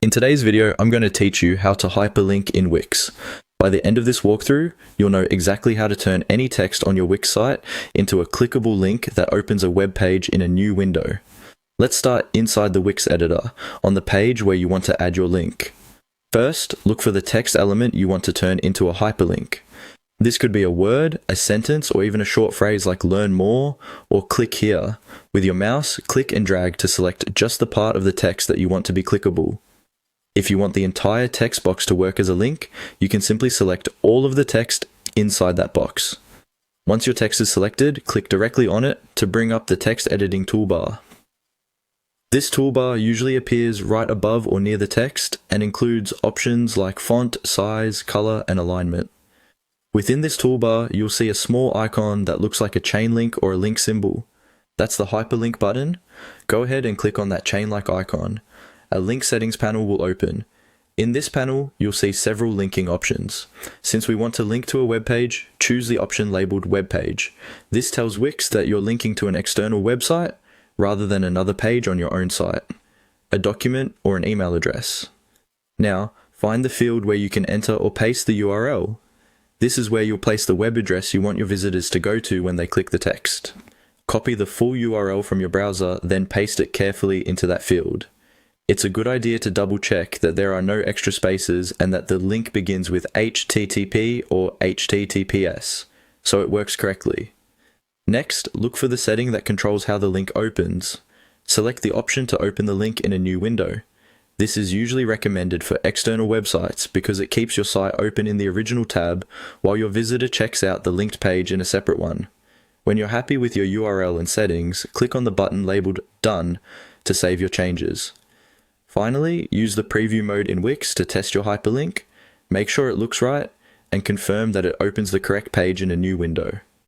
In today's video, I'm going to teach you how to hyperlink in Wix. By the end of this walkthrough, you'll know exactly how to turn any text on your Wix site into a clickable link that opens a web page in a new window. Let's start inside the Wix editor, on the page where you want to add your link. First, look for the text element you want to turn into a hyperlink. This could be a word, a sentence, or even a short phrase like learn more or click here. With your mouse, click and drag to select just the part of the text that you want to be clickable. If you want the entire text box to work as a link, you can simply select all of the text inside that box. Once your text is selected, click directly on it to bring up the text editing toolbar. This toolbar usually appears right above or near the text and includes options like font, size, color, and alignment. Within this toolbar, you'll see a small icon that looks like a chain link or a link symbol. That's the hyperlink button. Go ahead and click on that chain-like icon. A link settings panel will open. In this panel, you'll see several linking options. Since we want to link to a web page, choose the option labeled web page. This tells Wix that you're linking to an external website rather than another page on your own site, a document, or an email address. Now, find the field where you can enter or paste the URL. This is where you'll place the web address you want your visitors to go to when they click the text. Copy the full URL from your browser, then paste it carefully into that field. It's a good idea to double check that there are no extra spaces and that the link begins with HTTP or HTTPS, so it works correctly. Next, look for the setting that controls how the link opens. Select the option to open the link in a new window. This is usually recommended for external websites because it keeps your site open in the original tab while your visitor checks out the linked page in a separate one. When you're happy with your URL and settings, click on the button labeled Done to save your changes. Finally, use the preview mode in Wix to test your hyperlink, make sure it looks right, and confirm that it opens the correct page in a new window.